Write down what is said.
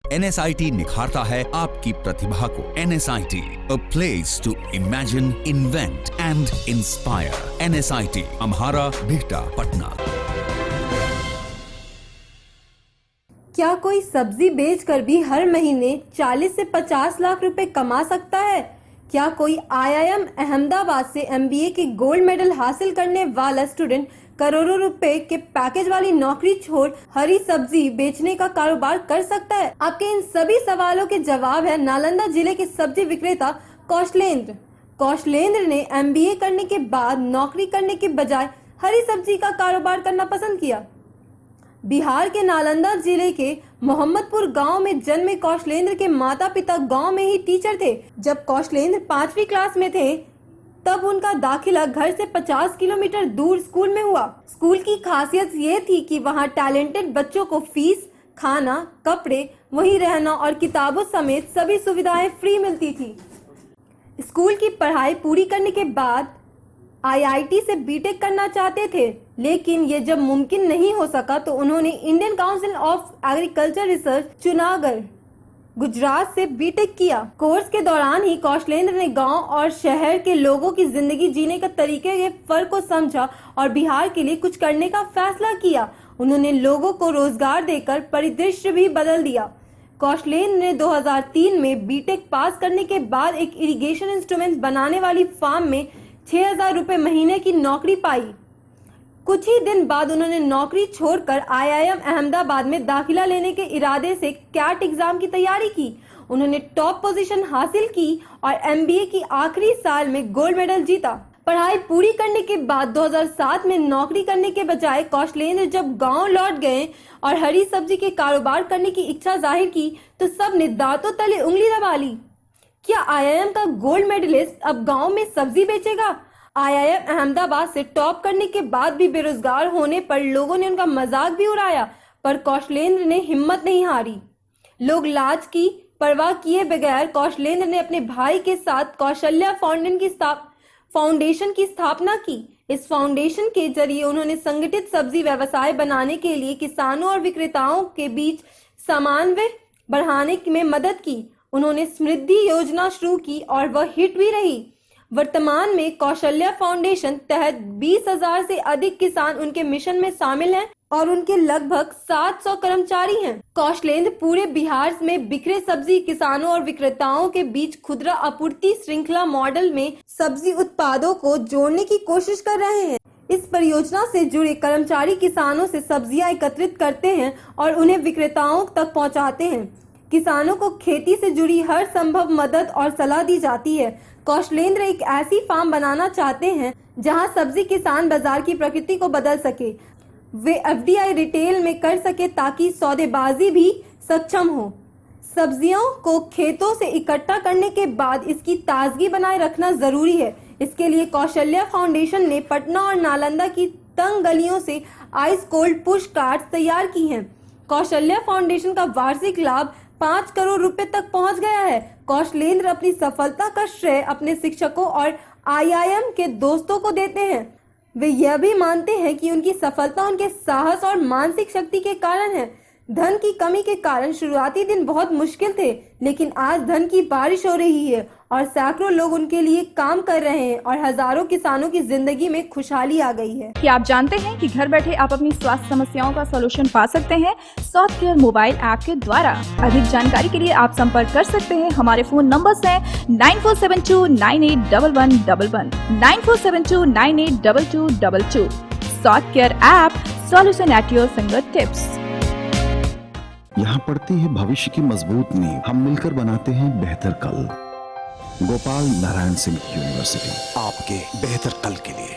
NSIT निखारता है आपकी प्रतिभा को। NSIT, a place to imagine, invent and inspire. NSIT, अम्हारा, Bihta, Patna. क्या कोई सब्जी बेचकर भी हर महीने 40 से 50 लाख रुपए कमा सकता है? क्या कोई IIM अहमदाबाद से MBA के गोल्ड मेडल हासिल करने वाला स्टूडेंट करोड़ों रुपए के पैकेज वाली नौकरी छोड़ हरी सब्जी बेचने का कारोबार कर सकता है? आपके इन सभी सवालों के जवाब है नालंदा जिले के सब्जी विक्रेता कौशलेंद्र। कौशलेंद्र ने MBA करने के बाद नौकरी करने के बजाय हरी सब्जी का कारोबार करना पसंद किया। बिहार के नालंदा जिले के मोहम्मदपुर गांव में जन्मे कौशलेंद्र के माता पिता गांव में ही टीचर थे। जब कौशलेंद्र 5वीं क्लास में थे तब उनका दाखिला घर से 50 किलोमीटर दूर स्कूल में हुआ। स्कूल की खासियत ये थी कि वहां टैलेंटेड बच्चों को फीस, खाना, कपड़े, वहीं रहना और किताबों समेत सभी सुविधाएं फ्री मिलती थी। स्कूल की पढ़ाई पूरी करने के बाद IIT से BTech करना चाहते थे, लेकिन ये जब मुमकिन नहीं हो सका तो उन्होंने Indian council of agriculture research Junagadh Gujarat से BTech किया। कोर्स के दौरान ही कौशलेंद्र ने गांव और शहर के लोगों की जिंदगी जीने का तरीके के फर्क को समझा और बिहार के लिए कुछ करने का फैसला किया। उन्होंने लोगों को रोजगार देकर परिदृश्य भी बदल दिया। कौशलेंद्र ने 2003 में BTech पास करने के बाद एक इरिगेशन इंस्ट्रूमेंट्स बनाने वाली फार्म में 6,000 रुपए महीने की नौकरी पाई। कुछ ही दिन बाद उन्होंने नौकरी छोड़कर IIM अहमदाबाद में दाखिला लेने के इरादे से कैट एग्जाम की तैयारी की। उन्होंने टॉप पोजीशन हासिल की और MBA की आखिरी साल में गोल्ड मेडल जीता। पढ़ाई पूरी करने के बाद 2007 में नौकरी करने के बजाय कौशलेंद्र जब गांव लौट गए और हरी सब्जी के कारोबार करने की इच्छा जाहिर की तो सब ने दांतों तले उंगली दबा ली। क्या IIM का गोल्ड मेडलिस्ट अब गांव में सब्जी बेचेगा? IIM अहमदाबाद से टॉप करने के बाद भी बेरोजगार होने पर लोगों ने उनका मजाक भी उड़ाया, पर कौशलेंद्र ने हिम्मत नहीं हारी। लोग लाज की परवाह किए बगैर कौशलेंद्र ने अपने भाई के साथ कौशल्या फाउंडेशन की स्थापना की। इस फाउंडेशन के जरिए उन्होंने संगठित सब्जी व्यवसाय बनाने के लिए किसानों और विक्रेताओं के बीच समन्वय बढ़ाने में मदद की। उन्होंने समृद्धि योजना शुरू की और वह हिट भी रही। वर्तमान में कौशल्या फाउंडेशन तहत 20,000 से अधिक किसान उनके मिशन में शामिल हैं और उनके लगभग 700 कर्मचारी हैं। कौशलेंद्र पूरे बिहार में बिखरे सब्जी किसानों और विक्रेताओं के बीच खुदरा आपूर्ति श्रृंखला मॉडल में सब्जी उत्पादों को जोड़ने की कोशिश कर रहे हैं। इस परियोजना से जुड़े कर्मचारी किसानों से सब्जियां एकत्रित करते हैं और उन्हें विक्रेताओं तक पहुंचाते हैं। किसानों को खेती से जुड़ी हर संभव मदद और सलाह दी जाती है। कौशलेंद्र एक ऐसी फार्म बनाना चाहते हैं जहां सब्जी किसान बाजार की प्रकृति को बदल सके। वे FDI रिटेल में कर सके ताकि सौदेबाजी भी सक्षम हो। सब्जियों को खेतों से इकट्ठा करने के बाद इसकी ताजगी बनाए रखना जरूरी है। इसके लिए कौशल्या फाउंडेशन ने पटना और नालंदा की तंग गलियों से आइस कोल्ड पुश कार्ड तैयार की हैं। कौशल्या फाउंडेशन का वार्षिक लाभ 5 करोड़ रुपए तक पहुंच गया है। कौशलेंद्र अपनी सफलता का श्रेय अपने शिक्षकों और IIM के दोस्तों को देते हैं। वे यह भी मानते हैं कि उनकी सफलता उनके साहस और मानसिक शक्ति के कारण है। धन की कमी के कारण शुरुआती दिन बहुत मुश्किल थे, लेकिन आज धन की बारिश हो रही है और सैकड़ों लोग उनके लिए काम कर रहे हैं और हजारों किसानों की जिंदगी में खुशहाली आ गई है। क्या आप जानते हैं कि घर बैठे आप अपनी स्वास्थ्य समस्याओं का सॉल्यूशन पा सकते हैं सॉफ्ट केयर मोबाइल ऐप के द्वारा? अधिक जानकारी के लिए आप संपर्क कर सकते हैं। हमारे फोन नंबर्स हैं 9472981111, 9472982222। Soft care app, solution at your finger tips. यहाँ पड़ती है भविष्य की मजबूत नींव। हम मिलकर बनाते हैं बेहतर कल। गोपाल नारायण सिंह यूनिवर्सिटी, आपके बेहतर कल के लिए।